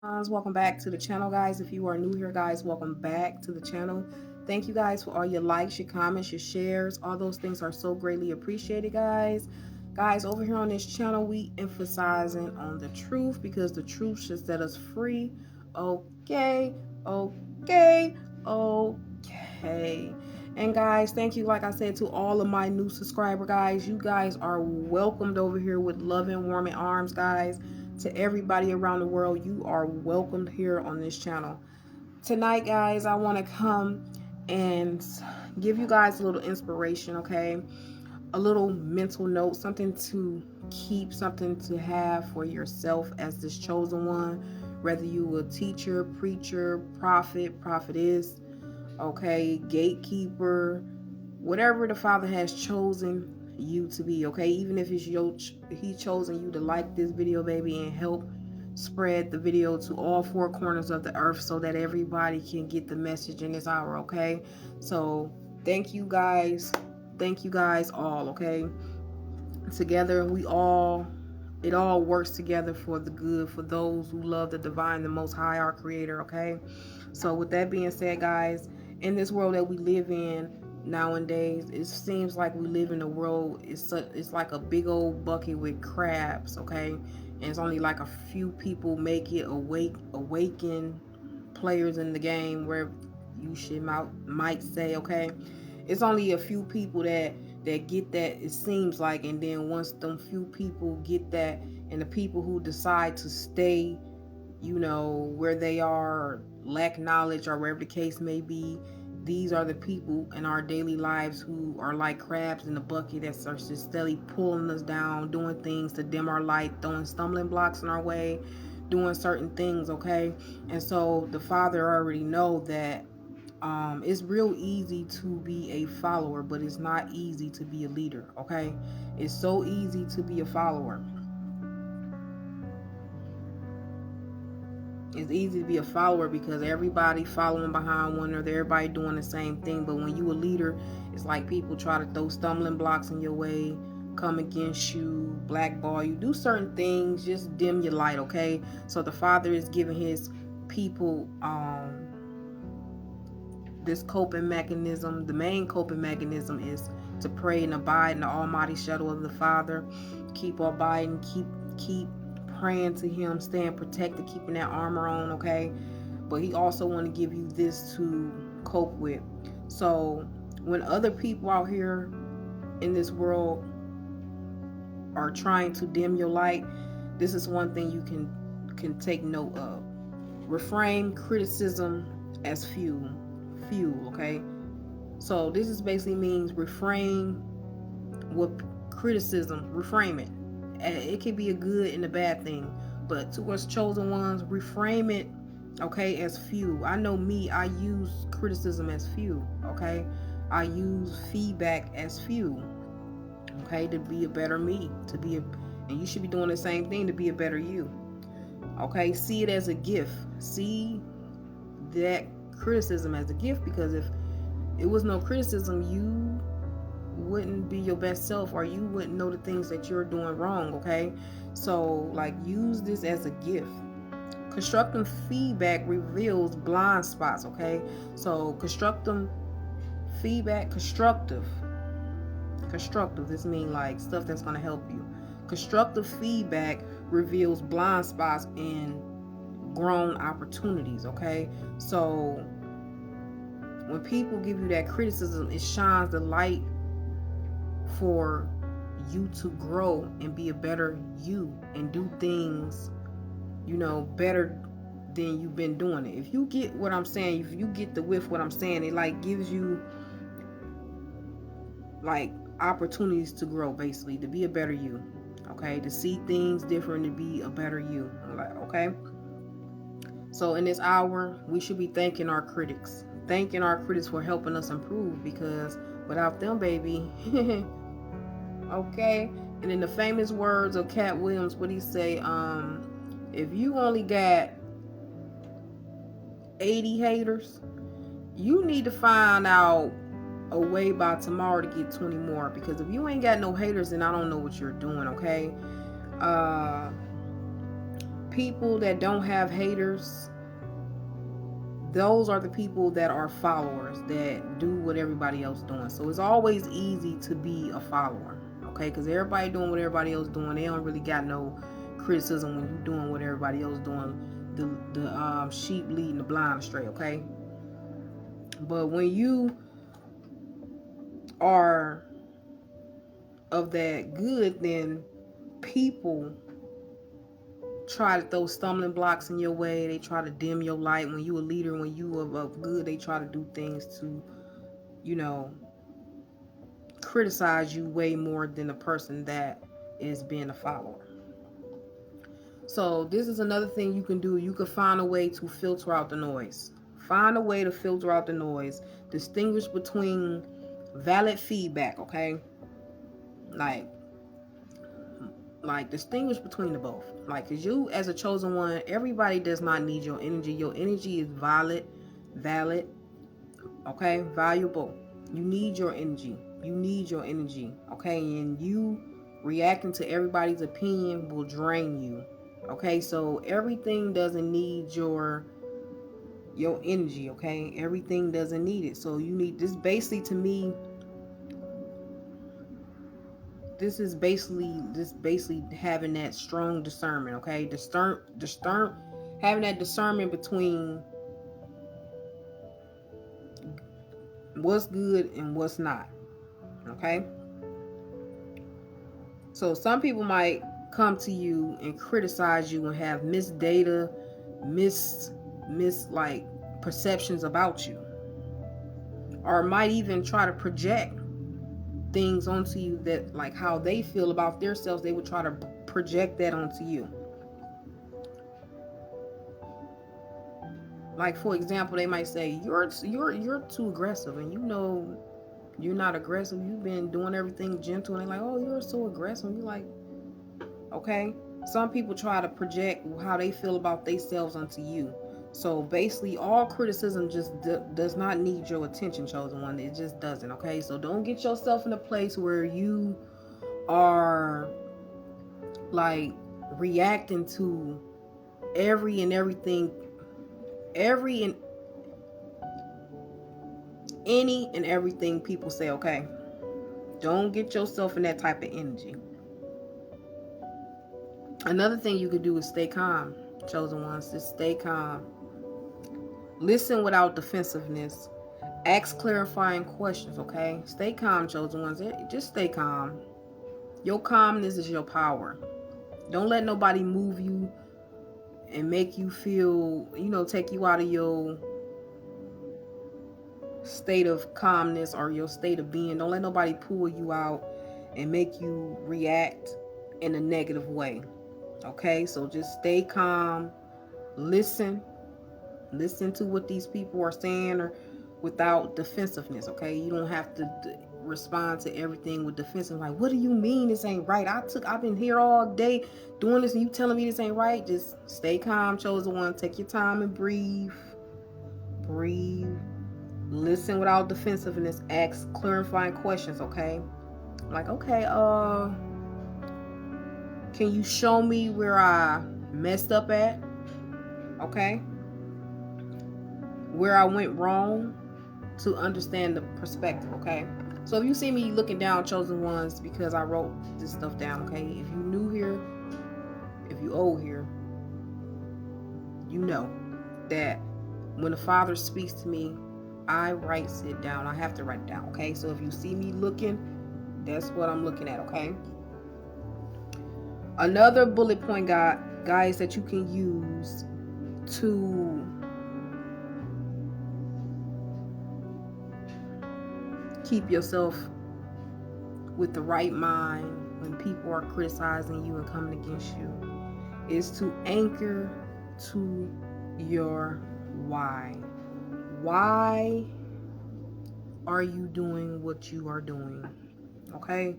Welcome back to the channel, guys. If you are new here, guys, welcome back to the channel. Thank you guys for all your likes, your comments, your shares. All those things are so greatly appreciated, guys. Guys, over here on this channel, we emphasizing on the truth because the truth should set us free. Okay, okay, okay. And guys, thank you, like I said, to all of my new subscriber guys. You guys are welcomed over here with loving, warming arms, guys. To everybody around the world, you are welcomed here on this channel. Tonight, guys, I want to come and give you guys a little inspiration, okay? A little mental note, something to keep, something to have for yourself as this chosen one, whether you a teacher, preacher, prophet, prophetess, okay, gatekeeper, whatever the Father has chosen you to be, okay? Even if it's He chosen you to like this video, baby, and help spread the video to all four corners of the earth so that everybody can get the message in this hour, okay? So thank you guys. Thank you guys all, okay? Together it all works together for the good for those who love the divine, the most high, our creator, okay? So with that being said, guys, in this world that we live in nowadays, it seems like we live in a world, it's like a big old bucket with crabs, okay? And it's only like a few people make it awaken players in the game, where you should might say, okay? It's only a few people that get that, it seems like, and then once them few people get that, and the people who decide to stay, where they are, lack knowledge, or wherever the case may be, these are the people in our daily lives who are like crabs in the bucket that are just steadily pulling us down, doing things to dim our light, throwing stumbling blocks in our way, doing certain things, okay? And so the Father already know that it's real easy to be a follower, but it's not easy to be a leader, okay? It's so easy to be a follower. It's easy to be a follower because everybody following behind one another, everybody doing the same thing. But when you a leader, it's like people try to throw stumbling blocks in your way, come against you, blackball you, do certain things, just dim your light, okay? So the Father is giving his people this coping mechanism. The main coping mechanism is to pray and abide in the almighty shadow of the Father. Keep abiding, keep praying to him, staying protected, keeping that armor on, okay? But he also want to give you this to cope with. So when other people out here in this world are trying to dim your light, this is one thing you can take note of. Reframe criticism as fuel, okay? So this is basically means reframe with criticism, reframe it. It can be a good and a bad thing, but to us chosen ones, reframe it, okay, as fuel. I know me, I use criticism as fuel, okay? I use feedback as fuel, okay, to be a better me, and you should be doing the same thing to be a better you, okay? See it as a gift. See that criticism as a gift, because if it was no criticism, you wouldn't be your best self, or you wouldn't know the things that you're doing wrong, okay? So like, use this as a gift. Constructive feedback reveals blind spots, okay? So constructive feedback, constructive, this means like stuff that's going to help you. Constructive feedback reveals blind spots and grown opportunities, okay? So when people give you that criticism, it shines the light for you to grow and be a better you and do things, better than you've been doing it. If you get what I'm saying, if you get the with what I'm saying, it like gives you like opportunities to grow, basically, to be a better you, okay? To see things different, to be a better you, like, okay? So in this hour, we should be thanking our critics. Thanking our critics for helping us improve, because without them, baby, okay? And in the famous words of Cat Williams, what he say, if you only got 80 haters, you need to find out a way by tomorrow to get 20 more, because if you ain't got no haters, then I don't know what you're doing, okay? people that don't have haters, those are the people that are followers that do what everybody else doing. So it's always easy to be a follower, okay? Because everybody doing what everybody else doing. They don't really got no criticism when you doing what everybody else doing. The sheep leading the blind astray, okay? But when you are of that good, then people try to throw stumbling blocks in your way. They try to dim your light. When you a leader, when you of good, they try to do things to, you know, criticize you way more than the person that is being a follower. So this is another thing you can do. You can find a way to filter out the noise. Find a way to filter out the noise. Distinguish between valid feedback, okay? Like distinguish between the both. Like, cause you as a chosen one, everybody does not need your energy. Your energy is valid, okay, valuable. You need your energy. You need your energy, okay? And you reacting to everybody's opinion will drain you, okay? So everything doesn't need your energy, okay? Everything doesn't need it. So you need this. Basically, to me, this is basically having that strong discernment, okay? Having that discernment between what's good and what's not, okay? So some people might come to you and criticize you and have misdata, mis like perceptions about you, or might even try to project things onto you that, like, how they feel about themselves, they would try to project that onto you. Like, for example, they might say you're too aggressive, and you know you're not aggressive. You've been doing everything gentle, and they're like, oh, you're so aggressive. You're like, okay. Some people try to project how they feel about themselves onto you. So basically, all criticism just does not need your attention, chosen one. It just doesn't, okay? So don't get yourself in a place where you are like reacting to every and everything, every and any and everything people say, okay? Don't get yourself in that type of energy. Another thing you could do is stay calm, chosen ones. Just stay calm. Listen without defensiveness. Ask clarifying questions, okay? Stay calm, chosen ones. Just stay calm. Your calmness is your power. Don't let nobody move you and make you feel, take you out of your state of calmness or your state of being. Don't let nobody pull you out and make you react in a negative way, okay? So just stay calm. Listen to what these people are saying, or without defensiveness, okay? You don't have to respond to everything with defensive, like, what do you mean this ain't right? I've been here all day doing this and you telling me this ain't right. Just stay calm, chosen one. Take your time and breathe. Listen without defensiveness. Ask clarifying questions, okay? Like, okay, can you show me where I messed up at? Okay? Where I went wrong, to understand the perspective, okay? So if you see me looking down, chosen ones, because I wrote this stuff down, okay? If you new here, if you old here, you know that when the Father speaks to me, I write it down. I have to write it down, okay? So if you see me looking, that's what I'm looking at, okay? Another bullet point, guys, that you can use to keep yourself with the right mind when people are criticizing you and coming against you is to anchor to your why. Why are you doing what you are doing? Okay?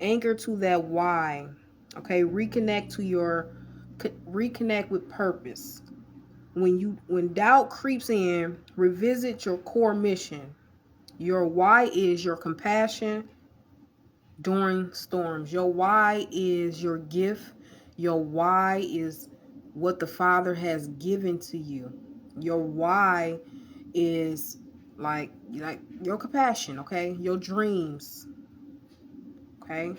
Anchor to that why. Okay? Reconnect with purpose. When doubt creeps in, revisit your core mission. Your why is your compassion during storms. Your why is your gift. Your why is what the Father has given to you. Your why is like your compassion, okay? Your dreams, okay?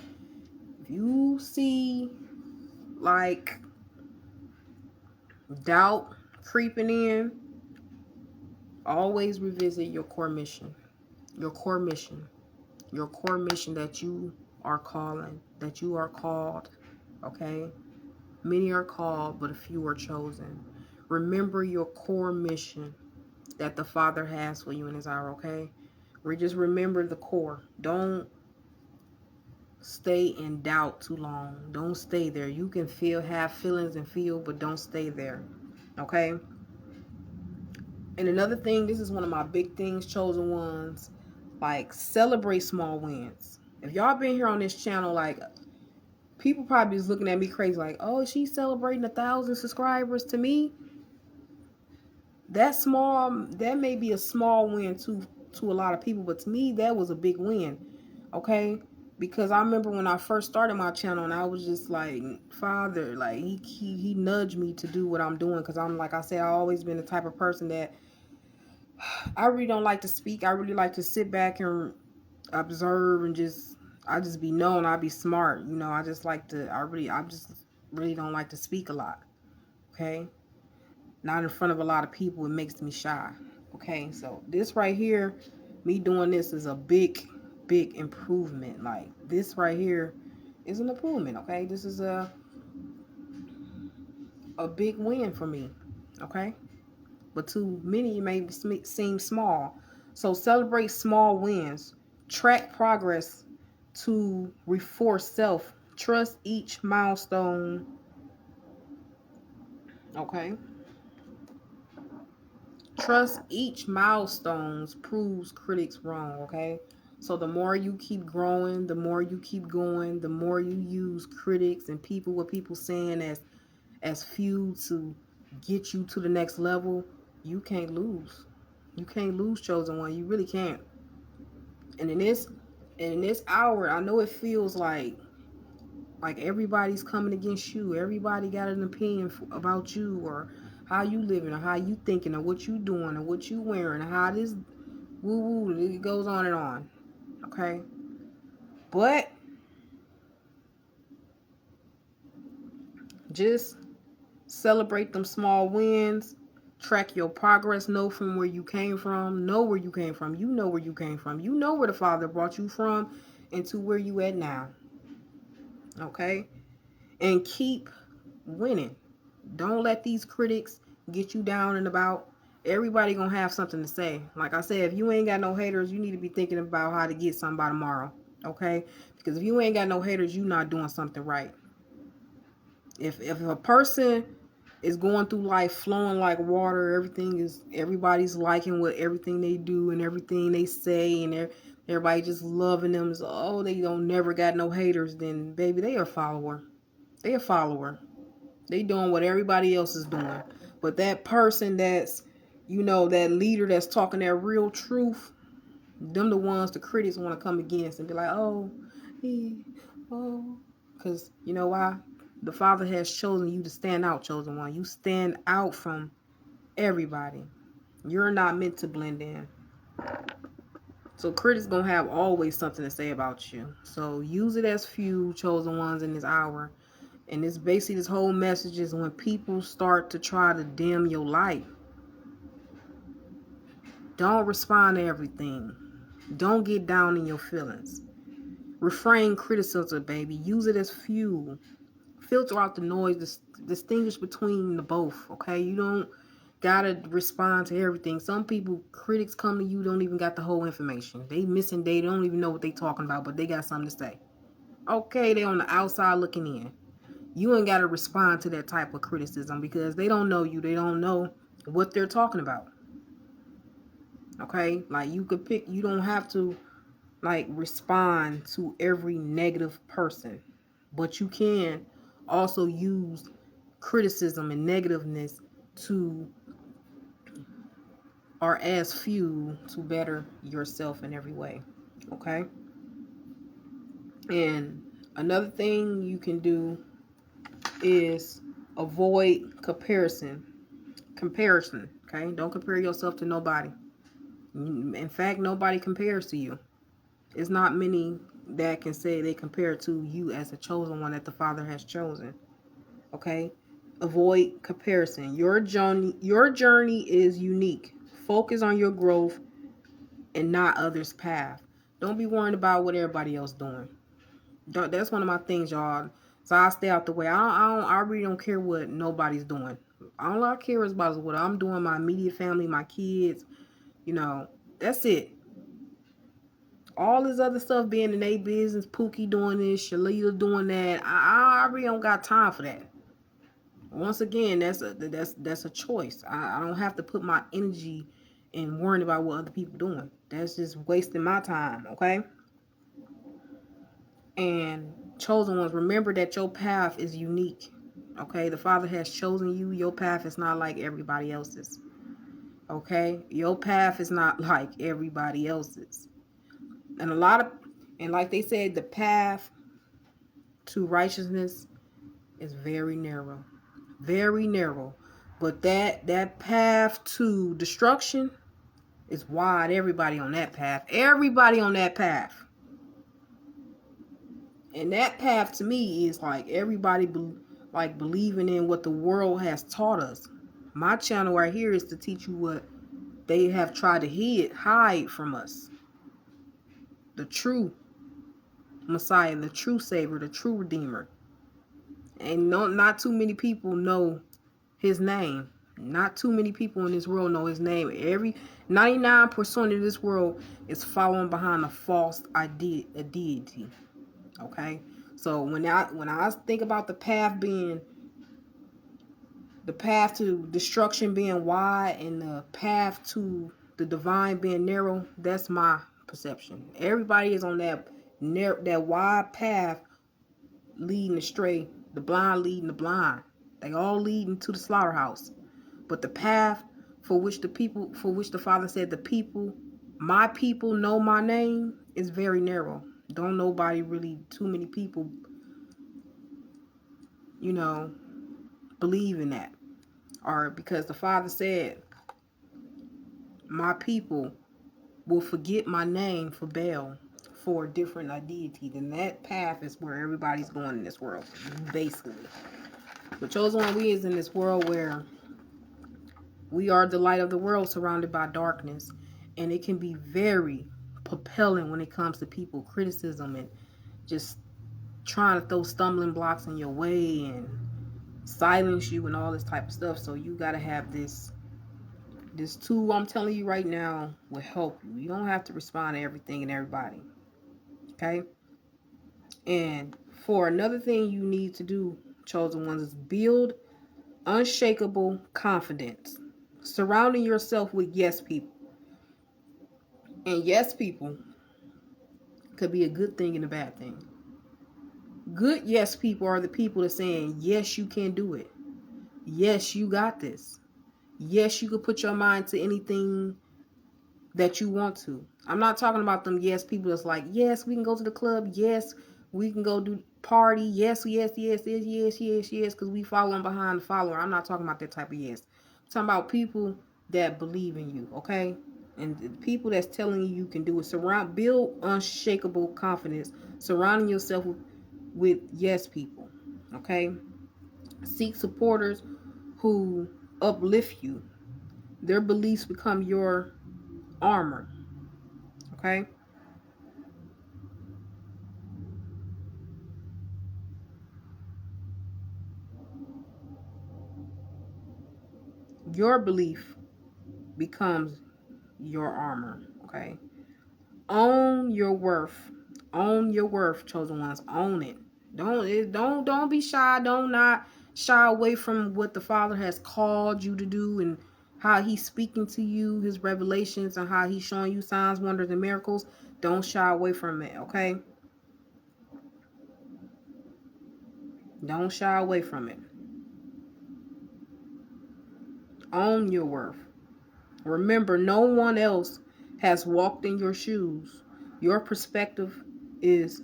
If you see like doubt creeping in, always revisit your core mission. Your core mission. Your core mission that you are calling, that you are called, okay? Many are called, but a few are chosen. Remember your core mission that the Father has for you in His hour, okay? Just remember the core. Don't stay in doubt too long. Don't stay there. You can have feelings and feel, but don't stay there, okay? And another thing, this is one of my big things, chosen ones, like celebrate small wins. If y'all been here on this channel, like people probably is looking at me crazy, like, oh, she's celebrating 1,000 subscribers. To me, that may be a small win to a lot of people, but to me, that was a big win, okay? Because I remember when I first started my channel, and I was just like, Father, like he nudged me to do what I'm doing, because I'm, like I said, I've always been the type of person that I really don't like to speak. I really like to sit back and observe and I just be known. I be smart. You know, I just like to, I just really don't like to speak a lot. Okay. Not in front of a lot of people. It makes me shy. Okay. So this right here, me doing this is a big, big improvement. Like this right here is an improvement. Okay. This is a big win for me. Okay. But to many, it may seem small. So celebrate small wins. Track progress to reinforce self. Trust each milestone. Okay. Trust each milestone proves critics wrong. Okay. So the more you keep growing, the more you keep going, the more you use critics and what people saying as fuel to get you to the next level, you can't lose. You can't lose, chosen one. You really can't. And in this hour, I know it feels like everybody's coming against you. Everybody got an opinion about you, or how you living, or how you thinking, or what you doing, or what you wearing, or how this woo woo. It goes on and on. Okay, but just celebrate them small wins. Track your progress. Know from where you came from. Know where you came from. You know where you came from. You know where the Father brought you from, and to where you at now. Okay, and keep winning. Don't let these critics get you down and about. Everybody gonna have something to say. Like I said, if you ain't got no haters, you need to be thinking about how to get some by tomorrow. Okay? Because if you ain't got no haters, you not doing something right. If a person is going through life flowing like water, everybody's liking what everything they do and everything they say, and everybody just loving them. So, oh, they don't never got no haters. Then baby, they a follower. They a follower. They doing what everybody else is doing. But that person that's, that leader that's talking that real truth, them the ones the critics want to come against and be like, oh, oh. Because you know why? The Father has chosen you to stand out, chosen one. You stand out from everybody. You're not meant to blend in. So critics gonna have always something to say about you. So use it as fuel, chosen ones, in this hour. And it's basically, this whole message is when people start to try to dim your light, don't respond to everything. Don't get down in your feelings. Refrain criticism, baby. Use it as fuel. Filter out the noise. Distinguish between the both, okay? You don't gotta respond to everything. Some people, critics come to you, don't even got the whole information. They don't even know what they talking about, but they got something to say. Okay, they on the outside looking in. You ain't got to respond to that type of criticism because they don't know you. They don't know what they're talking about. Okay? Like you don't have to respond to every negative person. But you can also use criticism and negativeness to, or as fuel to better yourself in every way. Okay? And another thing you can do is Avoid comparison. Okay, don't compare yourself to nobody. In fact, nobody compares to you. It's not many that can say they compare to you as a chosen one that the Father has chosen. Okay, avoid comparison. Your journey is unique. Focus on your growth and not others' path. Don't be worrying about what everybody else doing. That's one of my things, y'all. So I stay out the way. I really don't care what nobody's doing. All I care is about is what I'm doing, my immediate family, my kids. You know, that's it. All this other stuff being in their business, Pookie doing this, Shalila doing that. I really don't got time for that. Once again, that's a choice. I don't have to put my energy in worrying about what other people doing. That's just wasting my time, okay? And chosen ones, remember that your path is unique. Okay, the Father has chosen you. Your path is not like everybody else's. Okay, your path is not like everybody else's. And and like they said, the path to righteousness is very narrow, very narrow. But that path to destruction is wide. Everybody on that path. Everybody on that path. And that path to me is like everybody like believing in what the world has taught us. My channel right here is to teach you what they have tried to hide from us. The true Messiah, the true Savior, the true Redeemer. And not too many people know his name. Not too many people in this world know his name. 99% of this world is following behind a false deity. Okay? So when I think about the path to destruction being wide and the path to the divine being narrow, that's my perception. Everybody is on that wide path leading astray, the blind leading the blind. They all leading to the slaughterhouse. But the path for which the Father said my people know my name is very narrow. Don't nobody really, too many people, believe in that. Or because the Father said, my people will forget my name for Baal, for a different deity. Then that path is where everybody's going in this world, basically. The chosen one, we is in this world where we are the light of the world surrounded by darkness. And it can be very propelling when it comes to people criticism and just trying to throw stumbling blocks in your way and silence you and all this type of stuff. So you got to have this tool I'm telling you right now will help you. You don't have to respond to everything and everybody. Okay? And for another thing you need to do, chosen ones, is build unshakable confidence. Surrounding yourself with yes people. And yes people could be a good thing and a bad thing. Good yes people are the people that are saying, yes, you can do it. Yes, you got this. Yes, you could put your mind to anything that you want to. I'm not talking about them yes people that's like, yes, we can go to the club. Yes, we can go do party. Yes, yes, yes, yes, yes, yes, yes, because we following behind the follower. I'm not talking about that type of yes. I'm talking about people that believe in you, okay? And the people that's telling you can do it. Build unshakable confidence. Surrounding yourself with yes people, okay? Seek supporters who uplift you. Their beliefs become your armor, okay? Your belief becomes your armor, okay? Own your worth. Own your worth, chosen ones. Own it. Don't be shy. Don't not shy away from what the Father has called you to do and how he's speaking to you, his revelations, and how he's showing you signs, wonders, and miracles. Don't shy away from it, okay? Don't shy away from it. Own your worth. Remember, no one else has walked in your shoes. Your perspective is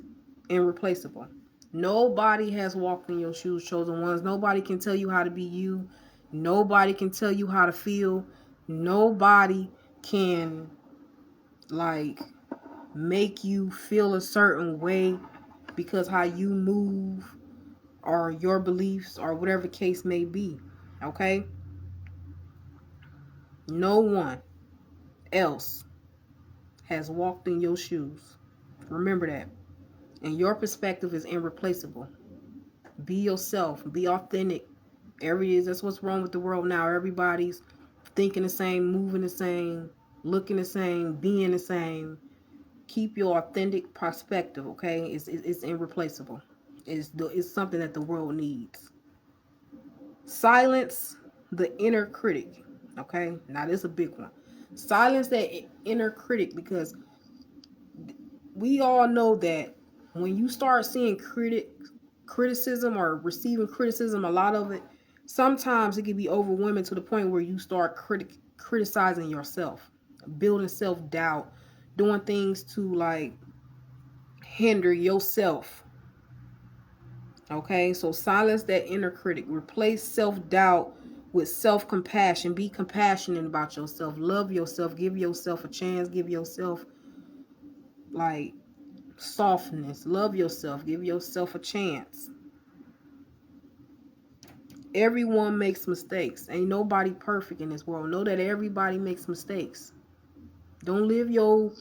irreplaceable. Nobody has walked in your shoes, chosen ones. Nobody can tell you how to be you. Nobody can tell you how to feel. Nobody can, like, make you feel a certain way because how you move or your beliefs or whatever the case may be. Okay? No one else has walked in your shoes. Remember that. And your perspective is irreplaceable. Be yourself. Be authentic. That's what's wrong with the world now. Everybody's thinking the same, moving the same, looking the same, being the same. Keep your authentic perspective, okay? It's irreplaceable. It's something that the world needs. Silence the inner critic, okay? Now this is a big one. Silence that inner critic, because we all know that when you start seeing criticism or receiving criticism, a lot of it, sometimes it can be overwhelming to the point where you start criticizing yourself, building self-doubt, doing things to, like, hinder yourself. Okay, so silence that inner critic. Replace self-doubt with self-compassion. Be compassionate about yourself. Love yourself. Give yourself a chance. Give yourself, like, softness. Love yourself. Give yourself a chance. Everyone makes mistakes. Ain't nobody perfect in this world. Know that everybody makes mistakes. Don't live your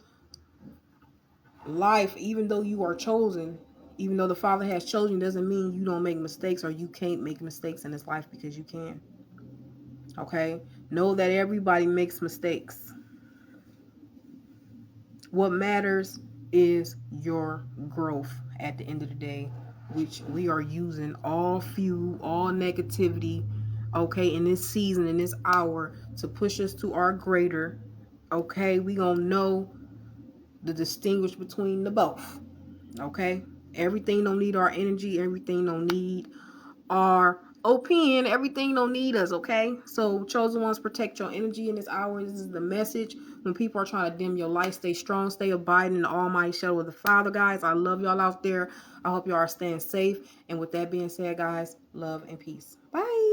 life, even though you are chosen, even though the Father has chosen, doesn't mean you don't make mistakes or you can't make mistakes in this life, because you can. Okay? Know that everybody makes mistakes. What matters is your growth at the end of the day, which we are using all fuel, all negativity, okay, in this season, in this hour, to push us to our greater. Okay? We gonna know the distinguish between the both. Okay? Everything don't need our energy. Everything don't need our opinion. Everything don't need us. Okay? So, chosen ones, protect your energy in this hour. This is the message. When people are trying to dim your light, stay strong, stay abiding in the almighty shadow of the Father, guys. I love y'all out there. I hope y'all are staying safe. And with that being said, guys, love and peace. Bye.